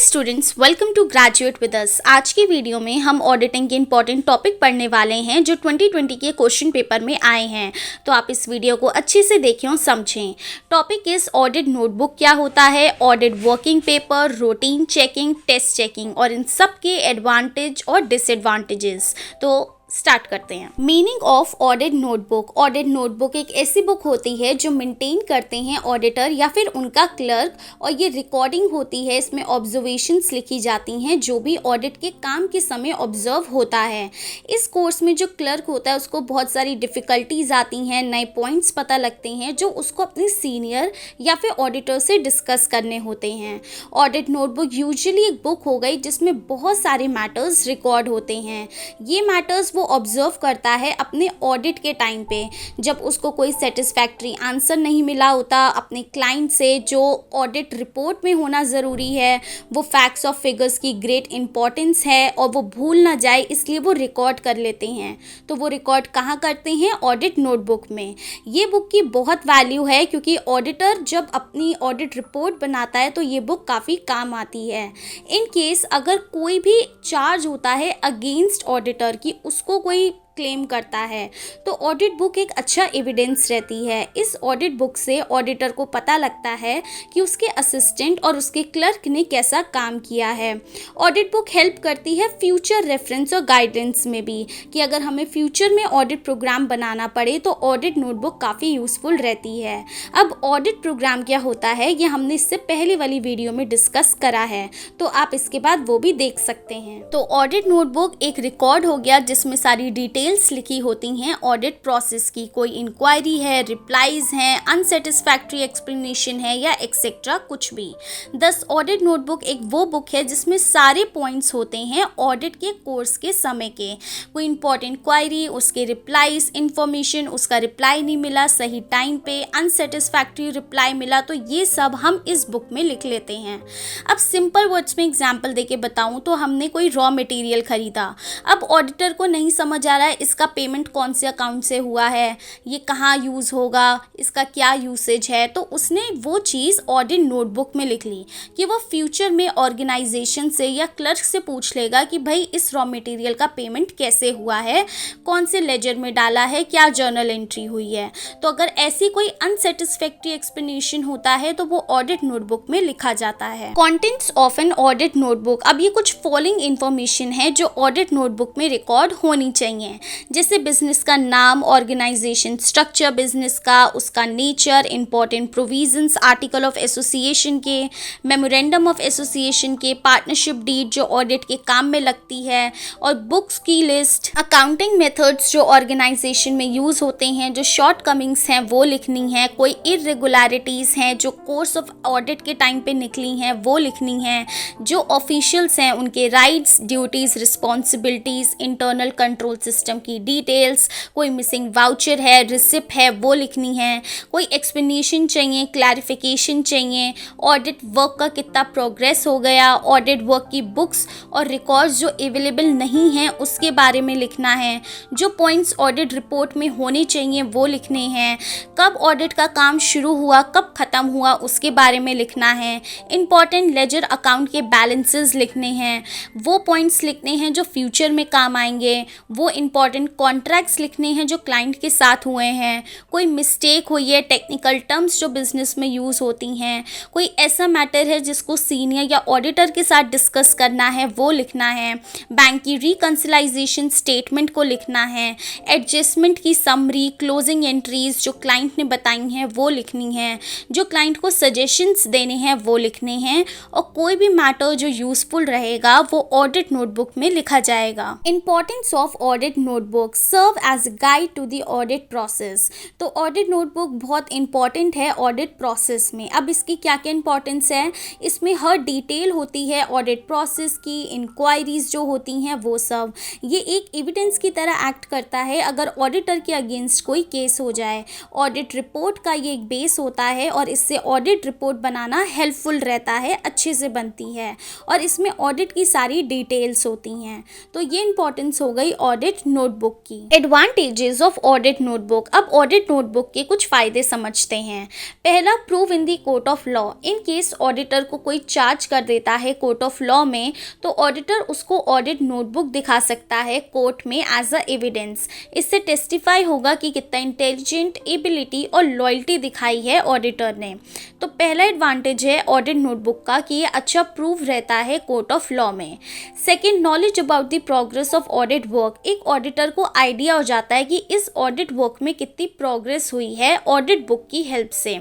Students, welcome to graduate with us. आज की video में हम ऑडिटिंग के इंपॉर्टेंट टॉपिक पढ़ने वाले हैं जो 2020 के क्वेश्चन पेपर में आए हैं। तो आप इस वीडियो को अच्छे से देखें और समझें। टॉपिक इज ऑडिट नोटबुक क्या होता है, audit working paper, routine checking, test checking और इन सब के एडवांटेज और डिसएडवांटेजेस। तो स्टार्ट करते हैं। Meaning of audit notebook. Audit notebook एक ऐसी बुक होती है जो मेंटेन करते हैं ऑडिटर या फिर उनका क्लर्क, और ये रिकॉर्डिंग होती है। इसमें ऑब्जर्वेशंस लिखी जाती हैं जो भी ऑडिट के काम के समय ऑब्जर्व होता है। इस कोर्स में जो क्लर्क होता है उसको बहुत सारी डिफ़िकल्टीज आती हैं, नए पॉइंट्स पता लगते हैं जो उसको अपने सीनियर या फिर ऑडिटर से डिस्कस करने होते हैं। ऑडिट नोटबुक यूजुअली एक बुक हो गई जिसमें बहुत सारे मैटर्स रिकॉर्ड होते हैं। ये मैटर्स ऑब्जर्व करता है अपने ऑडिट के टाइम पे, जब उसको कोई सेटिस्फैक्ट्री आंसर नहीं मिला होता अपने क्लाइंट से। जो ऑडिट रिपोर्ट में होना ज़रूरी है वो फैक्ट्स और फिगर्स की ग्रेट इंपॉर्टेंस है और वो भूल ना जाए, इसलिए वो रिकॉर्ड कर लेते हैं। तो वो रिकॉर्ड कहाँ करते हैं? ऑडिट नोटबुक में। ये बुक की बहुत वैल्यू है क्योंकि ऑडिटर जब अपनी ऑडिट रिपोर्ट बनाता है तो ये बुक काफ़ी काम आती है। इन केस अगर कोई भी चार्ज होता है अगेंस्ट ऑडिटर की, उसको कोई क्लेम करता है, तो ऑडिट बुक एक अच्छा एविडेंस रहती है। इस ऑडिट बुक से ऑडिटर को पता लगता है कि उसके असिस्टेंट और उसके क्लर्क ने कैसा काम किया है। ऑडिट बुक हेल्प करती है फ्यूचर रेफरेंस और गाइडेंस में भी, कि अगर हमें फ्यूचर में ऑडिट प्रोग्राम बनाना पड़े तो ऑडिट नोटबुक काफ़ी यूज़फुल रहती है। अब ऑडिट प्रोग्राम क्या होता है ये हमने इससे पहले वाली वीडियो में डिस्कस करा है, तो आप इसके बाद वो भी देख सकते हैं। तो ऑडिट नोटबुक एक रिकॉर्ड हो गया जिसमें सारी डिटेल्स लिखी होती हैं ऑडिट प्रोसेस की। कोई इंक्वायरी है, रिप्लाईज हैं, अनसेटिस्फैक्ट्री एक्सप्लेनेशन है या एक्सेट्रा कुछ भी। दस ऑडिट नोटबुक एक वो बुक है जिसमें सारे पॉइंट्स होते हैं ऑडिट के कोर्स के समय के। कोई इंपॉर्टेंट क्वायरी, उसके रिप्लाईज, इंफॉर्मेशन, उसका रिप्लाई नहीं मिला सही टाइम पे, अनसेटिस्फैक्ट्री रिप्लाई मिला, तो ये सब हम इस बुक में लिख लेते हैं। अब सिंपल वर्ड्स में एग्जाम्पल देके बताऊँ तो हमने कोई रॉ मटेरियल खरीदा। अब ऑडिटर को नहीं समझ आ रहा है इसका पेमेंट कौन से अकाउंट से हुआ है, ये कहाँ यूज़ होगा, इसका क्या यूसेज है, तो उसने वो चीज़ ऑडिट नोटबुक में लिख ली कि वो फ्यूचर में ऑर्गेनाइजेशन से या क्लर्क से पूछ लेगा कि भाई इस रॉ मटेरियल का पेमेंट कैसे हुआ है, कौन से लेजर में डाला है, क्या जर्नल एंट्री हुई है। तो अगर ऐसी कोई अनसेटिस्फैक्ट्री एक्सप्लेनेशन होता है तो वो ऑडिट नोटबुक में लिखा जाता है। Contents of an audit notebook. अब ये कुछ फॉलोइंग इंफॉर्मेशन है जो ऑडिट नोटबुक में रिकॉर्ड होनी चाहिए, जैसे बिजनेस का नाम, ऑर्गेनाइजेशन स्ट्रक्चर बिजनेस का, उसका nature, important provisions article of association के, मेमोरेंडम ऑफ एसोसिएशन के, पार्टनरशिप डीड जो ऑडिट के काम में लगती है, और बुक्स की लिस्ट, अकाउंटिंग मेथड्स जो ऑर्गेनाइजेशन में यूज़ होते हैं, जो शॉर्ट कमिंग्स हैं वो लिखनी है, कोई इरेगुलरिटीज़ हैं जो कोर्स ऑफ ऑडिट के टाइम पे निकली हैं वो लिखनी है, जो ऑफिशियल्स हैं उनके rights, duties, responsibilities, internal control system की डिटेल्स, कोई मिसिंग वाउचर है, रिसिप्ट है वो लिखनी है, कोई एक्सप्लेनेशन चाहिए, क्लैरिफिकेशन चाहिए, ऑडिट वर्क का कितना प्रोग्रेस हो गया, ऑडिट वर्क की बुक्स और रिकॉर्ड्स जो अवेलेबल नहीं हैं उसके बारे में लिखना है, जो पॉइंट्स ऑडिट रिपोर्ट में होने चाहिए वो लिखने हैं, कब ऑडिट का काम शुरू हुआ, कब ख़त्म हुआ उसके बारे में लिखना है, इंपॉर्टेंट लेजर अकाउंट के बैलेंसेस लिखने हैं, वो पॉइंट्स लिखने हैं जो फ्यूचर में काम आएंगे, वो इंपॉर्टेंट कॉन्ट्रैक्ट्स लिखने हैं जो क्लाइंट के साथ हुए हैं, कोई मिस्टेक हुई है, टेक्निकल टर्म्स जो बिजनेस में यूज़ होती हैं, कोई ऐसा मैटर है जिसको सीनियर या ऑडिटर के साथ डिस्कस करना है वो लिखना है, बैंक की रिकंसिलाइजेशन स्टेटमेंट को लिखना है, एडजस्टमेंट की समरी, क्लोजिंग एंट्रीज जो क्लाइंट ने बताई हैं वो लिखनी है, जो क्लाइंट को सजेशंस देने हैं वो लिखने हैं, और कोई भी मैटर जो यूज़फुल रहेगा वो ऑडिट नोटबुक में लिखा जाएगा। Importance of audit notebook. Serve as guide to the audit process. तो ऑडिट नोटबुक बहुत इंपॉर्टेंट है ऑडिट प्रोसेस में। अब इसकी क्या क्या इंपॉर्टेंस है? इसमें हर डिटेल होती है ऑडिट प्रोसेस की, इंक्वायरीज जो होती हैं वो सब। ये एक एविडेंस की तरह एक्ट करता है अगर ऑडिटर के अगेंस्ट कोई केस हो जाए। ऑडिट रिपोर्ट का ये एक बेस होता है और इससे ऑडिट रिपोर्ट बनाना हेल्पफुल रहता है, अच्छे से बनती है, और इसमें ऑडिट की सारी डिटेल्स होती हैं। तो ये इंपॉर्टेंस हो गई ऑडिट नोटबुक की। Advantages of audit notebook. अब ऑडिट नोटबुक के कुछ फायदे समझते हैं। पहला, prove in the court of law. In case auditor को कोई चार्ज कर देता है कोर्ट ऑफ लॉ में, तो ऑडिटर उसको ऑडिट नोटबुक दिखा सकता है कोर्ट में एज अ एविडेंस। इससे टेस्टिफाई होगा कि कितना इंटेलिजेंट, एबिलिटी और लॉयल्टी दिखाई है ऑडिटर ने। तो पहला एडवांटेज है ऑडिट नोटबुक का कि ये अच्छा प्रूफ रहता है कोर्ट ऑफ लॉ में। Second, knowledge about the progress of audit work. एक ऑडिटर को आइडिया हो जाता है कि इस ऑडिट वर्क में कितनी प्रोग्रेस हुई है ऑडिट बुक की हेल्प से,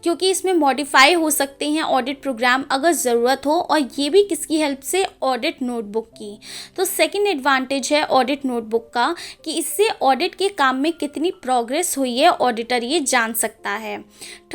क्योंकि इसमें मॉडिफाई हो सकते हैं ऑडिट प्रोग्राम अगर ज़रूरत हो, और ये भी किसकी हेल्प से, ऑडिट नोटबुक की। तो सेकेंड एडवांटेज है ऑडिट नोटबुक का कि इससे ऑडिट के काम में कितनी प्रोग्रेस हुई है ऑडिटर ये जान सकता है।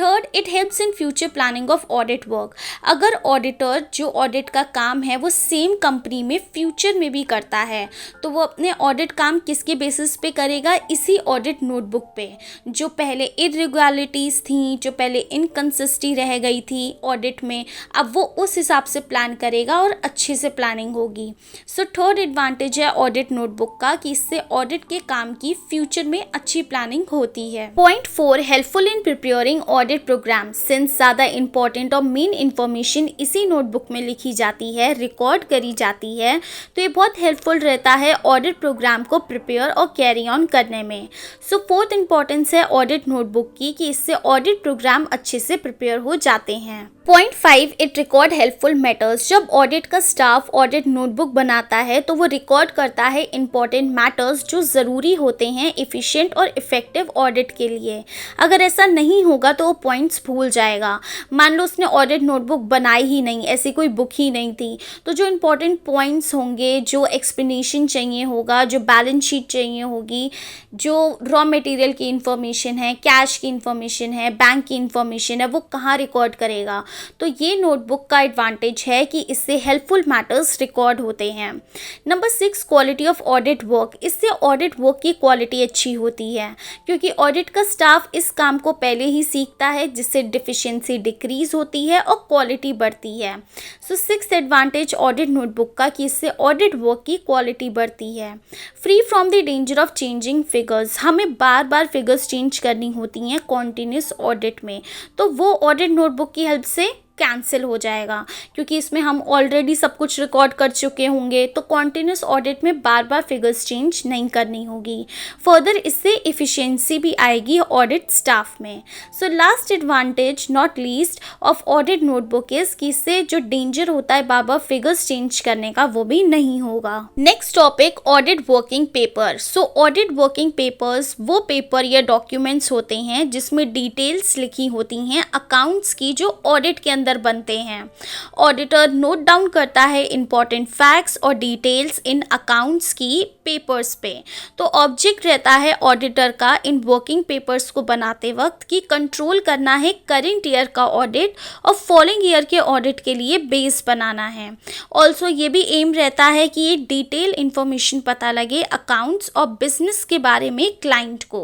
Third, it helps in future planning of audit work. अगर ऑडिटर जो ऑडिट का काम है वो सेम कंपनी में फ्यूचर में भी करता है, तो वो अपने ऑडिट काम किसके बेसिस पे करेगा, इसी ऑडिट नोटबुक पे। जो पहले इरेगुलरिटीज़ थी, जो पहले इनकंसिस्टेंसी रह गई थी ऑडिट में, अब वो उस हिसाब से प्लान करेगा और अच्छे से प्लानिंग होगी। सो थर्ड एडवांटेज है ऑडिट नोटबुक का कि इससे ऑडिट के काम की फ्यूचर में अच्छी प्लानिंग होती है। Point 4, helpful in preparing audit programme. Since ज़्यादा इंपॉर्टेंट और मेन इंफॉर्मेशन इसी नोटबुक में लिखी जाती है, रिकॉर्ड करी जाती है, तो ये बहुत हेल्पफुल रहता है ऑडिट प्रोग्राम को प्रिपेयर और कैरी ऑन करने में। सो फोर्थ इंपॉर्टेंस है ऑडिट नोटबुक की कि इससे ऑडिट प्रोग्राम अच्छे से प्रिपेयर हो जाते हैं। Point 5, it record helpful matters. जब ऑडिट का स्टाफ ऑडिट नोटबुक बनाता है तो वो रिकॉर्ड करता है इंपॉर्टेंट मैटर्स जो ज़रूरी होते हैं इफ़िशिएंट और इफ़ेक्टिव ऑडिट के लिए। अगर ऐसा नहीं होगा तो वो पॉइंट्स भूल जाएगा। मान लो उसने ऑडिट नोटबुक बनाई ही नहीं, ऐसी कोई बुक ही नहीं थी, तो जो इंपॉर्टेंट पॉइंट्स होंगे, जो एक्सप्लेनेशन चाहिए होगा, जो बैलेंस शीट चाहिए होगी, जो रॉ मटेरियल की इंफॉर्मेशन है, कैश की इंफॉर्मेशन है, बैंक की इंफॉर्मेशन है, वो कहाँ रिकॉर्ड करेगा। तो ये नोटबुक का एडवांटेज है कि इससे हेल्पफुल मैटर्स रिकॉर्ड होते हैं। Number 6, quality of audit work. इससे ऑडिट वर्क की क्वालिटी अच्छी होती है, क्योंकि ऑडिट का स्टाफ इस काम को पहले ही सीखता है, जिससे डिफिशिएंसी डिक्रीज होती है और क्वालिटी बढ़ती है। सो 6th एडवांटेज ऑडिट नोटबुक का कि इससे ऑडिट वर्क की क्वालिटी बढ़ती है। Free from the danger of changing figures. हमें बार बार फिगर्स चेंज करनी होती हैं कॉन्टिन्यूस ऑडिट में, तो वो ऑडिट नोटबुक की हेल्प से कैंसिल हो जाएगा, क्योंकि इसमें हम ऑलरेडी सब कुछ रिकॉर्ड कर चुके होंगे, तो कॉन्टिन्यूस ऑडिट में बार बार फिगर्स चेंज नहीं करनी होगी। फर्दर इससे इफ़िशिएंसी भी आएगी ऑडिट स्टाफ में। So last advantage not least of audit notebook is कि इससे जो डेंजर होता है बार बार फिगर्स चेंज करने का, वो भी नहीं होगा। Next topic, audit working paper. So audit working papers वो पेपर या डॉक्यूमेंट्स होते हैं जिसमें डिटेल्स लिखी होती हैं अकाउंट्स की, जो ऑडिट के अंदर बनते हैं। ऑडिटर नोट डाउन करता है इंपॉर्टेंट फैक्ट्स और डिटेल्स इन अकाउंट्स की पेपर्स पे। तो ऑब्जेक्ट रहता है ऑडिटर का इन वर्किंग पेपर्स को बनाते वक्त कि कंट्रोल करना है करेंट ईयर का ऑडिट और फॉलोइंग ईयर के ऑडिट के लिए बेस बनाना है। ऑल्सो ये भी एम रहता है कि ये डिटेल इंफॉर्मेशन पता लगे अकाउंट्स और बिजनेस के बारे में क्लाइंट को।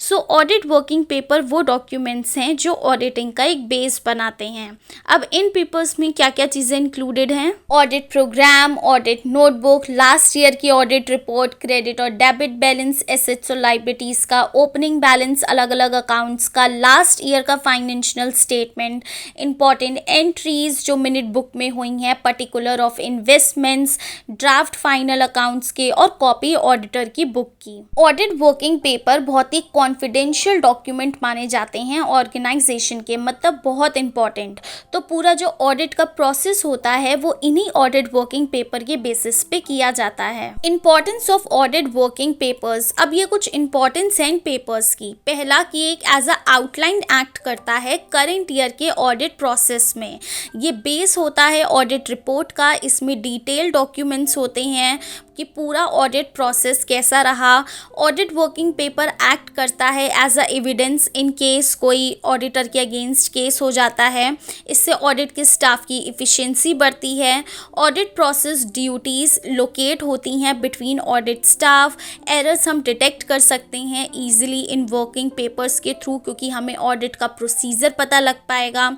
सो ऑडिट वर्किंग पेपर वो डॉक्यूमेंट्स हैं जो ऑडिटिंग का एक बेस बनाते हैं। अब इन पेपर्स में क्या क्या चीज़ें इंक्लूडेड हैं? Audit programme, audit notebook, last year की ऑडिट रिपोर्ट, क्रेडिट और डेबिट बैलेंस, एसेट्स और लाइबिलिटीज़ का ओपनिंग बैलेंस अलग अलग अकाउंट्स का, लास्ट ईयर का फाइनेंशियल स्टेटमेंट, इंपॉर्टेंट एंट्रीज जो मिनट बुक में हुई हैं, particular of investments, draft final accounts के और कॉपी ऑडिटर की बुक की। ऑडिट वर्किंग पेपर बहुत ही कॉन्फिडेंशियल डॉक्यूमेंट माने जाते हैं ऑर्गेनाइजेशन के, मतलब बहुत इंपॉर्टेंट। तो पूरा जो ऑडिट का प्रोसेस होता है वो इन्हीं ऑडिट वर्किंग पेपर के बेसिस पे किया जाता है। Importance of audit working papers. अब ये कुछ इंपॉर्टेंस हैं इन पेपर्स की। पहला कि एक एज अ आउटलाइन एक्ट करता है करेंट ईयर के ऑडिट प्रोसेस में। ये बेस होता है ऑडिट रिपोर्ट का, इसमें डिटेल डॉक्यूमेंट्स होते हैं कि पूरा ऑडिट प्रोसेस कैसा रहा। ऑडिट वर्किंग पेपर एक्ट करता है as a evidence in case कोई ऑडिटर के अगेंस्ट केस हो जाता है। इससे इससे ऑडिट के स्टाफ की इफ़िशिएंसी बढ़ती है। ऑडिट प्रोसेस ड्यूटीज़ लोकेट होती हैं बिटवीन ऑडिट स्टाफ। एरर्स हम डिटेक्ट कर सकते हैं ईजिली इन वर्किंग पेपर्स के थ्रू, क्योंकि हमें ऑडिट का प्रोसीजर पता लग पाएगा।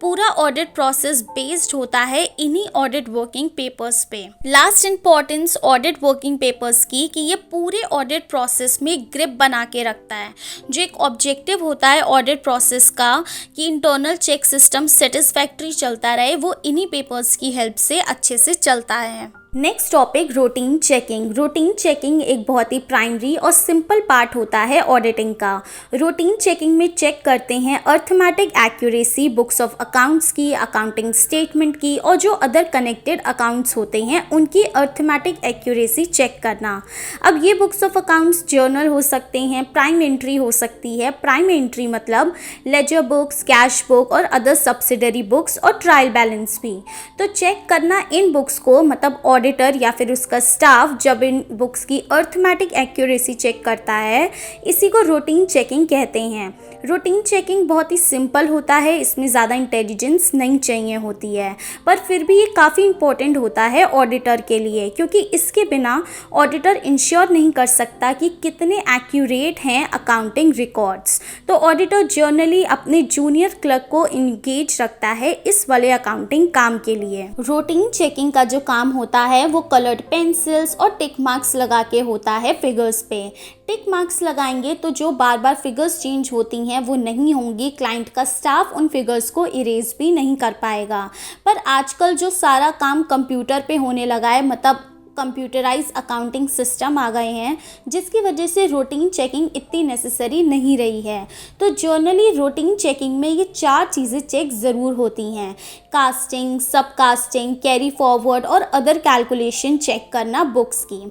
पूरा ऑडिट प्रोसेस बेस्ड होता है इन्हीं ऑडिट वर्किंग पेपर्स पे। Last importance audit working papers की कि ये पूरे ऑडिट प्रोसेस में ग्रिप बना के रखता है। जो एक ऑब्जेक्टिव होता है ऑडिट प्रोसेस का कि इंटरनल चेक सिस्टम सेटिस्फैक्ट्री चलता रहे, वो इन्हीं पेपर्स की हेल्प से अच्छे से चलता है। Next topic routine checking. Routine checking एक बहुत ही प्राइमरी और सिंपल पार्ट होता है ऑडिटिंग का। रूटीन चेकिंग में चेक करते हैं arithmetic accuracy books of accounts की, अकाउंटिंग स्टेटमेंट की, और जो अदर कनेक्टेड अकाउंट्स होते हैं उनकी अर्थमेटिक एक्यूरेसी चेक करना। अब ये बुक्स ऑफ अकाउंट्स जर्नल हो सकते हैं, प्राइम एंट्री हो सकती है। प्राइम एंट्री मतलब लेजर बुक्स, कैश बुक और अदर सब्सिडरी बुक्स और ट्रायल बैलेंस भी। तो चेक करना इन बुक्स को, मतलब ऑडिटर या फिर उसका स्टाफ जब इन बुक्स की अर्थमेटिक एक्यूरेसी चेक करता है, इसी को रूटीन चेकिंग कहते हैं। रूटीन चेकिंग बहुत ही सिंपल होता है, इसमें ज़्यादा इंटेलिजेंस नहीं चाहिए होती है, पर फिर भी ये काफ़ी इंपॉर्टेंट होता है ऑडिटर के लिए, क्योंकि इसके बिना ऑडिटर इंश्योर नहीं कर सकता कि कितने एक्यूरेट हैं अकाउंटिंग रिकॉर्ड्स। तो ऑडिटर जर्नली अपने जूनियर क्लर्क को इंगेज रखता है इस वाले अकाउंटिंग काम के लिए। रूटीन चेकिंग का जो काम होता है वो कलर्ड पेंसिल्स और टिक मार्क्स लगा के होता है फिगर्स पे। टिक मार्क्स लगाएंगे तो जो बार बार फिगर्स चेंज होती हैं वो नहीं होंगी, क्लाइंट का स्टाफ उन फिगर्स को इरेज भी नहीं कर पाएगा। पर आजकल जो सारा काम कंप्यूटर पे होने लगा है, मतलब कंप्यूटराइज अकाउंटिंग सिस्टम आ गए हैं, जिसकी वजह से रूटीन चेकिंग इतनी नेसेसरी नहीं रही है। तो जर्नली रूटीन चेकिंग में ये 4 चीज़ें चेक ज़रूर होती हैं: कास्टिंग, सब कास्टिंग, कैरी फॉरवर्ड और अदर कैलकुलेशन चेक करना बुक्स की।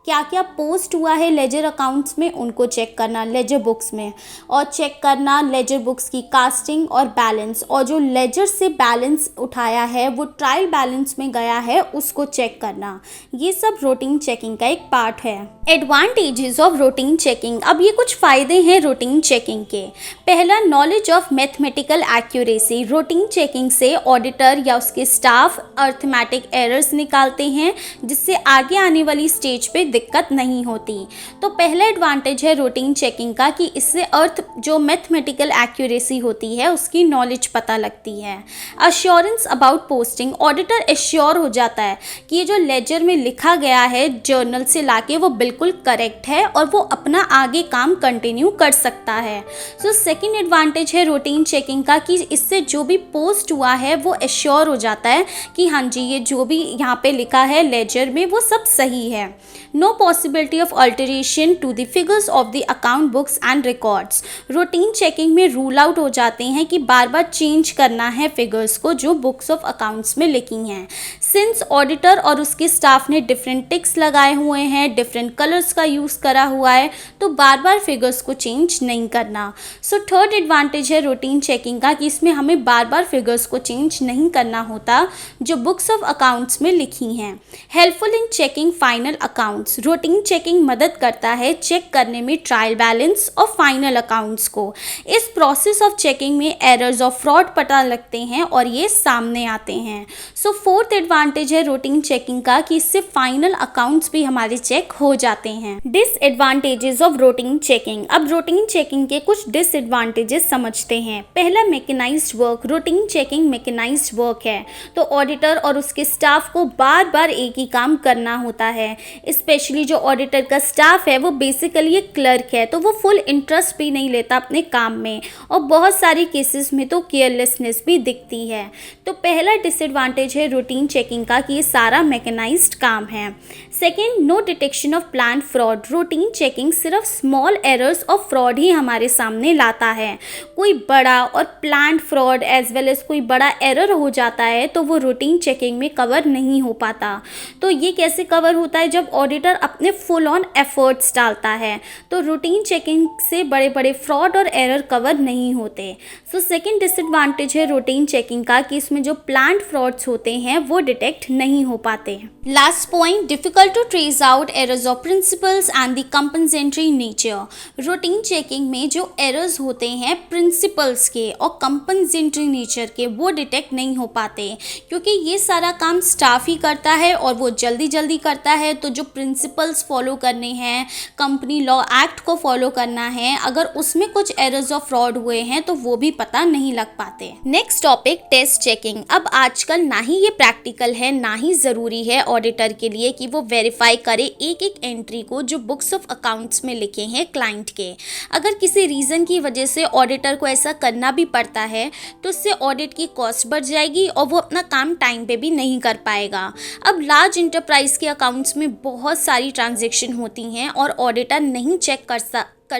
क्या क्या पोस्ट हुआ है लेजर अकाउंट्स में उनको चेक करना लेजर बुक्स में, और चेक करना लेजर बुक्स की कास्टिंग और बैलेंस, और जो लेजर से बैलेंस उठाया है वो ट्रायल बैलेंस में गया है उसको चेक करना। ये सब रूटीन चेकिंग का एक पार्ट है। Advantages of routine checking. अब ये कुछ फ़ायदे हैं रूटीन चेकिंग के। पहला, knowledge of mathematical accuracy. Routine checking से ऑडिटर या उसके स्टाफ अर्थमेटिक एरर्स निकालते हैं, जिससे आगे आने वाली स्टेज पे दिक्कत नहीं होती। तो पहला एडवांटेज है रूटीन चेकिंग का कि इससे जो मैथमेटिकल एक्यूरेसी होती है उसकी नॉलेज पता लगती है। Assurance about posting. Auditor assure हो जाता है कि ये जो लेजर में लिखा गया है जर्नल से लाके वो बिल्कुल करेक्ट है और वो अपना आगे काम कंटिन्यू कर सकता है। सो सेकेंड एडवांटेज है रूटीन चेकिंग का कि इससे जो भी पोस्ट हुआ है वो एश्योर हो जाता है कि हाँ जी, ये जो भी यहाँ पे लिखा है लेजर में वो सब सही है। No possibility of alteration to the figures of the account books and records. Routine checking में रूल आउट हो जाते हैं कि बार बार चेंज करना है फिगर्स को जो बुक्स ऑफ अकाउंट्स में लिखी हैं। सिंस ऑडिटर और उसके स्टाफ ने डिफरेंट टिक्स लगाए हुए हैं, डिफरेंट कलर्स का यूज़ करा हुआ है, तो बार बार फिगर्स को चेंज नहीं करना। सो थर्ड एडवांटेज है रूटीन चेकिंग का कि इसमें हमें बार बार फिगर्स को चेंज नहीं करना होता जो बुक्स ऑफ अकाउंट्स में लिखी हैं। Helpful in checking final accounts. Routine checking मदद करता है चेक करने में ट्रायल बैलेंस और फाइनल अकाउंट्स को। इस प्रोसेस ऑफ चेकिंग में एरर्स और फ्रॉड पता लगते हैं और ये सामने आते हैं। सो फोर्थ एडवांटेज है रूटीन चेकिंग का कि इससे फाइनल अकाउंट्स भी हमारे चेक हो जाते हैं। Disadvantages of routine checking. अब रूटीन चेकिंग के कुछ डिसएडवांटेजेस समझते हैं। पहला, mechanised work. Routine checking mechanised work है, तो ऑडिटर और उसके स्टाफ को बार बार एक ही काम करना होता है। स्पेशली जो ऑडिटर का स्टाफ है वो बेसिकली एक क्लर्क है, तो वो फुल इंटरेस्ट भी नहीं लेता अपने काम में, और बहुत सारे केसेस में तो केयरलेसनेस भी दिखती है। तो पहला डिसएडवांटेज है रूटीन चेकिंग का कि ये सारा मैकेनाइज्ड काम है। Second, no detection of plan fraud. Routine checking सिर्फ स्मॉल एरर्स और फ्रॉड ही हमारे सामने लाता है। कोई बड़ा और plan fraud as well as कोई बड़ा एरर हो जाता है तो वो रूटीन चेकिंग में कवर नहीं हो पाता। तो ये कैसे कवर होता है? जब ऑडिटर ऑडिटर अपने फुल ऑन एफर्ट्स डालता है। तो रूटीन चेकिंग से बड़े बड़े फ्रॉड और एरर कवर नहीं होते। सो सेकंड डिसएडवांटेज है रूटीन चेकिंग का कि इसमें जो प्लान्ड फ्रॉड्स होते हैं वो डिटेक्ट नहीं हो पाते। Last point, difficult to trace out errors of principles and the compensatory nature. Routine checking में जो एरर्स होते हैं प्रिंसिपल्स के और कंपनसेटरी नेचर के वो डिटेक्ट नहीं हो पाते, क्योंकि ये सारा काम स्टाफ ही करता है और वो जल्दी जल्दी करता है। तो जो प्रिंसिपल्स फॉलो करने हैं, कंपनी लॉ एक्ट को फॉलो करना है, अगर उसमें कुछ एरर्स ऑफ फ्रॉड हुए हैं तो वो भी पता नहीं लग पाते। Next topic, test checking. अब आजकल ना ही ये प्रैक्टिकल है ना ही ज़रूरी है ऑडिटर के लिए कि वो वेरीफाई करे एक एक एंट्री को जो बुक्स ऑफ अकाउंट्स में लिखे हैं क्लाइंट के। अगर किसी रीज़न की वजह से ऑडिटर को ऐसा करना भी पड़ता है तो उससे ऑडिट की कॉस्ट बढ़ जाएगी और वो अपना काम टाइम पे भी नहीं कर पाएगा। अब लार्ज इंटरप्राइज के अकाउंट्स में बहुत सारी ट्रांजैक्शन होती हैं और ऑडिटर नहीं चेक कर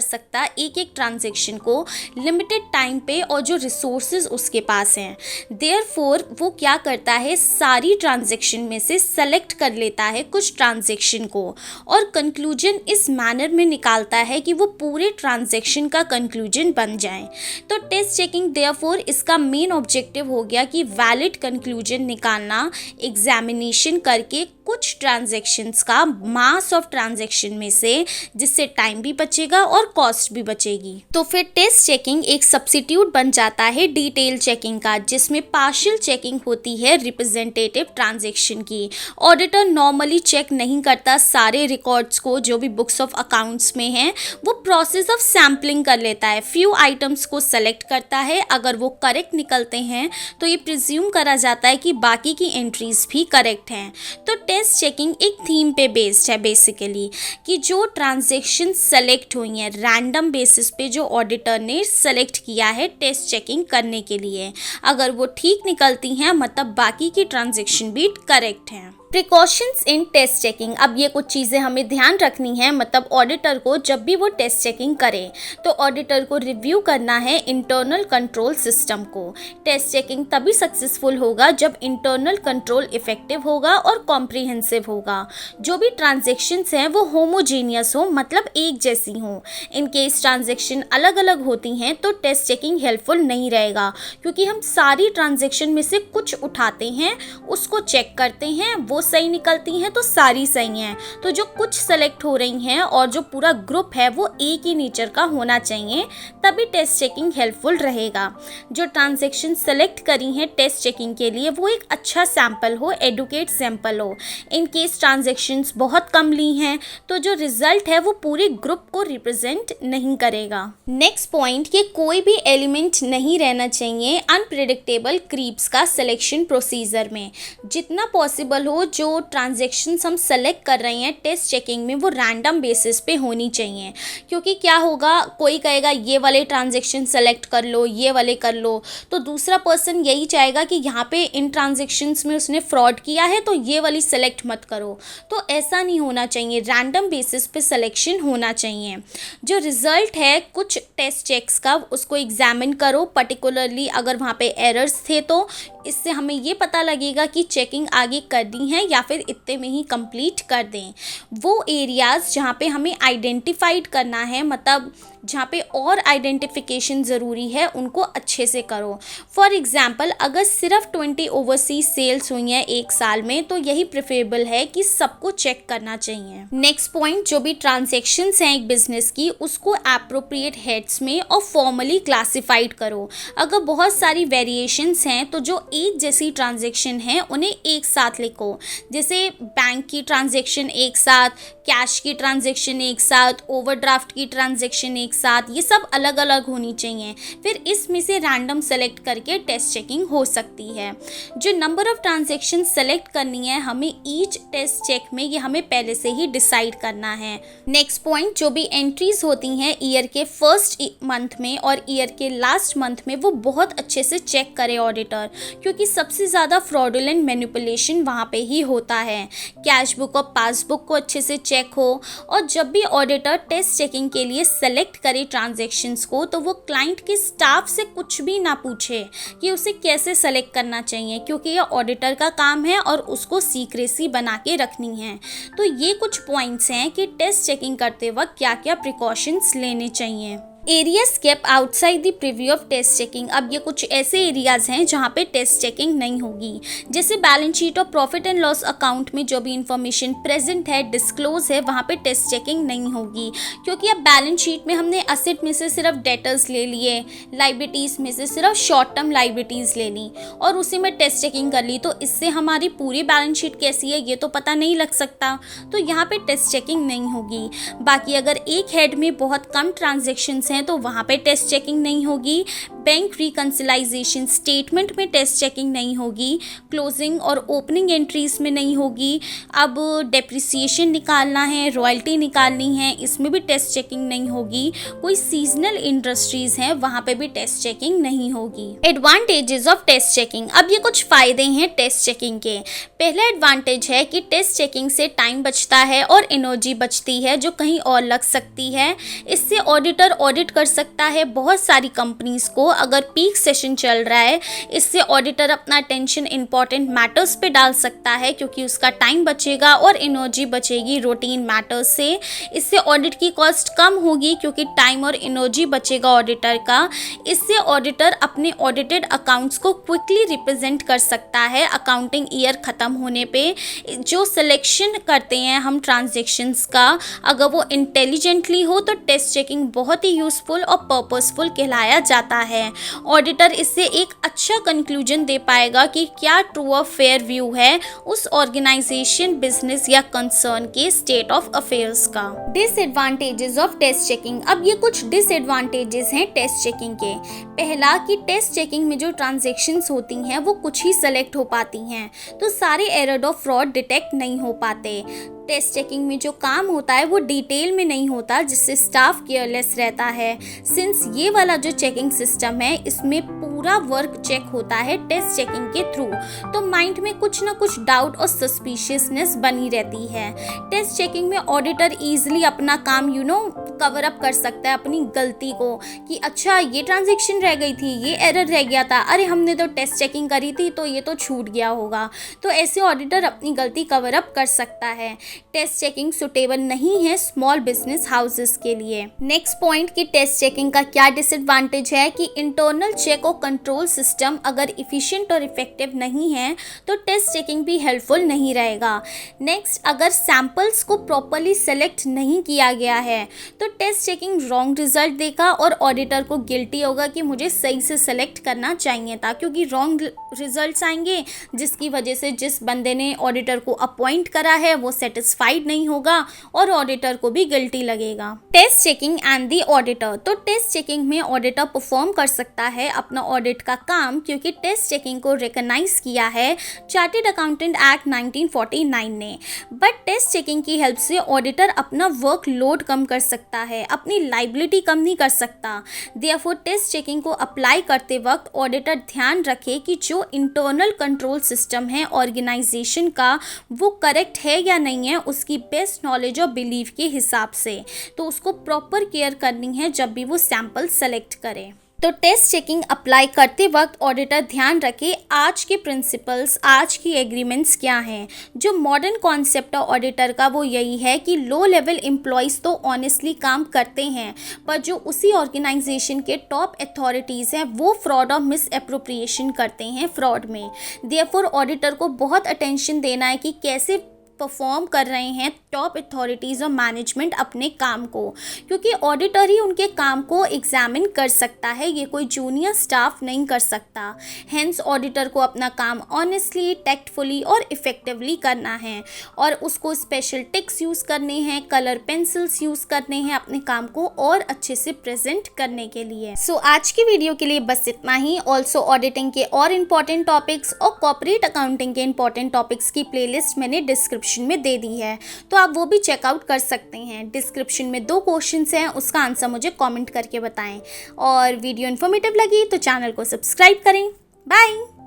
सकता एक एक ट्रांजैक्शन को लिमिटेड टाइम पे और जो रिसोर्सेज उसके पास हैं। देयरफॉर वो क्या करता है, सारी ट्रांजैक्शन में से सेलेक्ट कर लेता है कुछ ट्रांजैक्शन को और कंक्लूजन इस मैनर में निकालता है कि वो पूरे ट्रांजैक्शन का कंक्लूजन बन जाए। तो टेस्ट चेकिंग देयरफॉर इसका मेन ऑब्जेक्टिव हो गया कि वैलिड कंक्लूजन निकालना, एग्जामिनेशन करके कुछ ट्रांजैक्शंस का मास ऑफ ट्रांजैक्शन में से, जिससे टाइम भी बचेगा और कॉस्ट भी बचेगी। तो फिर टेस्ट चेकिंग एक सब्स्टिट्यूट बन जाता है डिटेल चेकिंग का, जिसमें पार्शियल चेकिंग होती है रिप्रेजेंटेटिव ट्रांजैक्शन की। ऑडिटर नॉर्मली चेक नहीं करता सारे रिकॉर्ड्स को जो भी बुक्स ऑफ अकाउंट्स में हैं, वो प्रोसेस ऑफ सैम्पलिंग कर लेता है, फ्यू आइटम्स को सेलेक्ट करता है। अगर वो करेक्ट निकलते हैं तो ये प्रिज्यूम करा जाता है कि बाकी की एंट्रीज भी करेक्ट हैं। तो टेस्ट चेकिंग एक थीम पे बेस्ड है बेसिकली, कि जो ट्रांजैक्शन सेलेक्ट हुई हैं रैंडम बेसिस पे जो ऑडिटर ने सेलेक्ट किया है टेस्ट चेकिंग करने के लिए, अगर वो ठीक निकलती हैं मतलब बाकी की ट्रांजैक्शन भी करेक्ट हैं। प्रिकॉशंस इन टेस्ट चेकिंग। अब ये कुछ चीज़ें हमें ध्यान रखनी है, मतलब ऑडिटर को जब भी वो टेस्ट चेकिंग करे तो ऑडिटर को रिव्यू करना है इंटरनल कंट्रोल सिस्टम को। टेस्ट चेकिंग तभी सक्सेसफुल होगा जब इंटरनल कंट्रोल इफेक्टिव होगा और कॉम्प्रिहेंसिव होगा। जो भी ट्रांजेक्शन्स हैं वो होमोजेनियस हो, मतलब एक जैसी हो। इन केस ट्रांजेक्शन अलग अलग होती हैं तो टेस्ट चेकिंग हेल्पफुल नहीं रहेगा, क्योंकि हम सारी ट्रांजेक्शन में से कुछ उठाते हैं, उसको चेक करते हैं, वो सही निकलती हैं तो सारी सही हैं। तो जो कुछ सेलेक्ट हो रही हैं और जो पूरा ग्रुप है वो एक ही नेचर का होना चाहिए, तभी टेस्ट चेकिंग हेल्पफुल रहेगा। जो ट्रांजैक्शन सेलेक्ट करी हैं टेस्ट चेकिंग के लिए वो एक अच्छा सैंपल हो, एडुकेट सैंपल हो। इन केस ट्रांजैक्शंस बहुत कम ली हैं तो जो रिजल्ट है वो पूरे ग्रुप को रिप्रेजेंट नहीं करेगा। नेक्स्ट पॉइंट, कि कोई भी एलिमेंट नहीं रहना चाहिए अनप्रेडिक्टेबल क्रीप्स का सिलेक्शन प्रोसीजर में। जितना पॉसिबल हो जो ट्रांजैक्शंस हम सेलेक्ट कर रहे हैं टेस्ट चेकिंग में वो रैंडम बेसिस पे होनी चाहिए, क्योंकि क्या होगा, कोई कहेगा ये वाले ट्रांजैक्शन सेलेक्ट कर लो, ये वाले कर लो, तो दूसरा पर्सन यही चाहेगा कि यहाँ पे इन ट्रांजैक्शंस में उसने फ्रॉड किया है तो ये वाली सेलेक्ट मत करो। तो ऐसा नहीं होना चाहिए, रैंडम बेसिस पे सिलेक्शन होना चाहिए। जो रिजल्ट है कुछ टेस्ट चेक्स का उसको एग्जामिन करो, पर्टिकुलरली अगर वहाँ पे एरर्स थे तो इससे हमें ये पता लगेगा कि चेकिंग आगे करनी है या फिर इतने में ही कंप्लीट कर दें। वो एरियाज़ जहाँ पे हमें आइडेंटिफाइड करना है, मतलब जहाँ पे और आइडेंटिफिकेशन ज़रूरी है, उनको अच्छे से करो। फॉर एग्जांपल अगर सिर्फ 20 ओवरसीज सेल्स हुई हैं एक साल में तो यही प्रेफरेबल है कि सबको चेक करना चाहिए। नेक्स्ट पॉइंट, जो भी ट्रांजैक्शंस हैं एक बिजनेस की उसको एप्रोप्रिएट हेड्स में और फॉर्मली क्लासिफाइड करो। अगर बहुत सारी वेरिएशंस हैं तो जो एक जैसी ट्रांजैक्शन है उन्हें एक साथ लिखो, जैसे बैंक की ट्रांजैक्शन एक साथ, कैश की ट्रांजैक्शन एक साथ, ओवरड्राफ्ट की ट्रांजैक्शन एक साथ, ये सब अलग अलग होनी चाहिए। फिर इसमें से रैंडम सेलेक्ट करके टेस्ट चेकिंग हो सकती है। जो नंबर ऑफ ट्रांजैक्शन सेलेक्ट करनी है हमें ईच टेस्ट चेक में, ये हमें पहले से ही डिसाइड करना है। नेक्स्ट पॉइंट, जो भी एंट्रीज होती हैं ईयर के फर्स्ट मंथ में और ईयर के लास्ट मंथ में वो बहुत अच्छे से चेक करे ऑडिटर, क्योंकि सबसे ज़्यादा फ्रॉडुलेंट मैनिपुलेशन वहाँ पे ही भी होता है। कैश बुक और पासबुक को अच्छे से चेक हो, और जब भी ऑडिटर टेस्ट चेकिंग के लिए सेलेक्ट करे ट्रांजैक्शंस को, तो वो क्लाइंट के स्टाफ से कुछ भी ना पूछे कि उसे कैसे सेलेक्ट करना चाहिए, क्योंकि ये ऑडिटर का काम है और उसको सीक्रेसी बना के रखनी है। तो ये कुछ पॉइंट्स हैं कि टेस्ट चेकिंग करते वक्त क्या क्या प्रिकॉशंस लेने चाहिए। Areas kept outside the preview of test checking. अब ये कुछ ऐसे एरियाज हैं जहाँ पे टेस्ट चेकिंग नहीं होगी, जैसे बैलेंस शीट और प्रॉफिट एंड लॉस अकाउंट में जो भी इंफॉर्मेशन प्रेजेंट है, डिस्क्लोज है, वहाँ पे टेस्ट चेकिंग नहीं होगी, क्योंकि अब बैलेंस शीट में हमने असेट में से सिर्फ डेटर्स ले लिए, लाइबिलिटीज़ में से सिर्फ शॉर्ट टर्म लाइबिलिटीज़ ले ली और उसी में टेस्ट चेकिंग कर ली, तो इससे हमारी पूरी बैलेंस शीट कैसी है ये तो पता नहीं लग सकता, तो यहाँ पे टेस्ट चेकिंग नहीं होगी। बाकी अगर एक हेड में बहुत कम ट्रांजेक्शन्स हैं तो वहाँ पे टेस्ट चेकिंग नहीं होगी। बैंक रिकंसिलाइजेशन स्टेटमेंट में टेस्ट चेकिंग नहीं होगी, क्लोजिंग और ओपनिंग एंट्रीज में नहीं होगी। अब डेप्रिसिएशन निकालना है, रॉयल्टी निकालनी है, इसमें भी टेस्ट चेकिंग नहीं होगी। कोई सीजनल इंडस्ट्रीज हैं वहाँ पे भी टेस्ट चेकिंग नहीं होगी। Advantages of test checking. अब ये कुछ फ़ायदे हैं टेस्ट चेकिंग के। पहला एडवांटेज है कि टेस्ट चेकिंग से टाइम बचता है और एनर्जी बचती है जो कहीं और लग सकती है। इससे ऑडिटर ऑडिट कर सकता है बहुत सारी कंपनीज को अगर पीक सेशन चल रहा है। इससे ऑडिटर अपना अटेंशन इंपॉर्टेंट मैटर्स पे डाल सकता है, क्योंकि उसका टाइम बचेगा और एनर्जी बचेगी रूटीन मैटर्स से। इससे ऑडिट की कॉस्ट कम होगी, क्योंकि टाइम और एनर्जी बचेगा ऑडिटर का। इससे ऑडिटर अपने ऑडिटेड अकाउंट्स को क्विकली रिप्रेजेंट कर सकता है अकाउंटिंग ईयर ख़त्म होने पे। जो सिलेक्शन करते हैं हम ट्रांजेक्शन्स का, अगर वो इंटेलिजेंटली हो तो टेस्ट चेकिंग बहुत ही यूजफुल और पर्पसफुल कहलाया जाता है। ऑडिटर इससे एक अच्छा कंक्लूजन दे पाएगा कि क्या ट्रू और फेयर व्यू है उस ऑर्गेनाइजेशन, बिजनेस या कंसर्न के स्टेट ऑफ अफेयर्स का। Disadvantages of test checking. अब ये कुछ डिसएडवांटेजेस हैं टेस्ट चेकिंग के। पहला कि टेस्ट चेकिंग में जो ट्रांजैक्शंस होती हैं वो कुछ ही सेलेक्ट हो पाती हैं, तो सारे एरर और फ्रॉड डिटेक्ट नहीं हो पाते। टेस्ट चेकिंग में जो काम होता है वो डिटेल में नहीं होता, जिससे स्टाफ केयरलेस रहता है। सिंस ये वाला जो चेकिंग सिस्टम है इसमें पूरा वर्क चेक होता है टेस्ट चेकिंग के थ्रू, तो माइंड में कुछ ना कुछ डाउट और सस्पिशियसनेस बनी रहती है। टेस्ट चेकिंग में ऑडिटर ईजिली अपना काम कवर अप कर सकता है अपनी गलती को, कि अच्छा ये ट्रांजेक्शन रह गई थी, ये एरर रह गया था, अरे हमने तो टेस्ट चेकिंग करी थी तो ये तो छूट गया होगा। तो ऐसे ऑडिटर अपनी गलती कवर अप कर सकता है। टेस्ट चेकिंग सुटेबल नहीं है स्मॉल बिजनेस हाउसेस के लिए। नेक्स्ट पॉइंट कि टेस्ट चेकिंग का क्या डिसएडवांटेज है कि इंटरनल चेक और कंट्रोल सिस्टम अगर इफिशिएंट और इफेक्टिव नहीं है तो टेस्ट चेकिंग भी हेल्पफुल नहीं रहेगा। नेक्स्ट, अगर सैंपल्स को प्रॉपरली सेलेक्ट नहीं किया गया है तो टेस्ट चेकिंग रॉन्ग रिजल्ट देगा और ऑडिटर को गिल्टी होगा कि मुझे सही से सेलेक्ट करना चाहिए था, क्योंकि रॉन्ग रिजल्ट्स आएंगे जिसकी वजह से जिस बंदे ने ऑडिटर को अपॉइंट करा है वो सेटिस्फाइड नहीं होगा और ऑडिटर को भी गिल्टी लगेगा। Test checking and the auditor. तो टेस्ट चेकिंग में ऑडिटर परफॉर्म कर सकता है अपना ऑडिट का काम, क्योंकि टेस्ट चेकिंग को रिकॉग्नाइज किया है चार्टर्ड अकाउंटेंट एक्ट 1949 ने। बट टेस्ट चेकिंग की हेल्प से ऑडिटर अपना वर्क लोड कम कर सकता है, अपनी लाइबिलिटी कम नहीं कर सकता। देयरफॉर टेस्ट चेकिंग को अप्लाई करते वक्त ऑडिटर ध्यान रखे कि जो इंटरनल कंट्रोल सिस्टम है ऑर्गेनाइजेशन का वो करेक्ट है या नहीं है, उसकी बेस्ट नॉलेज और बिलीव के हिसाब से। तो उसको प्रॉपर केयर करनी है जब भी वो सैंपल सेलेक्ट करे। तो टेस्ट चेकिंग अप्लाई करते वक्त ऑडिटर ध्यान रखे आज के प्रिंसिपल्स, आज की एग्रीमेंट्स क्या हैं। जो मॉडर्न कॉन्सेप्ट है ऑडिटर का वो यही है कि लो लेवल एम्प्लॉयज़ तो ऑनेस्टली काम करते हैं, पर जो उसी ऑर्गेनाइजेशन के टॉप अथॉरिटीज़ हैं वो फ्रॉड और मिस एप्रोप्रिएशन करते हैं फ्रॉड में। देयरफॉर ऑडिटर को बहुत अटेंशन देना है कि कैसे परफॉर्म कर रहे हैं टॉप अथॉरिटीज़ और मैनेजमेंट अपने काम को, क्योंकि ऑडिटर ही उनके काम को एग्जामिन कर सकता है, ये कोई जूनियर स्टाफ नहीं कर सकता। हेंस ऑडिटर को अपना काम ऑनेस्टली, टैक्टफुली और इफेक्टिवली करना है और उसको स्पेशल टिक्स यूज़ करने हैं, कलर पेंसिल्स यूज़ करने हैं अपने काम को और अच्छे से प्रेजेंट करने के लिए। सो आज की वीडियो के लिए बस इतना ही। ऑल्सो ऑडिटिंग के और इम्पॉर्टेंट टॉपिक्स और कॉर्पोरेट अकाउंटिंग के इम्पॉर्टेंट टॉपिक्स की प्लेलिस्ट मैंने डिस्क्रिप्शन में दे दी है, तो आप वो भी चेकआउट कर सकते हैं। डिस्क्रिप्शन में 2 क्वेश्चंस हैं, उसका आंसर मुझे कमेंट करके बताएं। और वीडियो इन्फॉर्मेटिव लगी तो चैनल को सब्सक्राइब करें। बाय।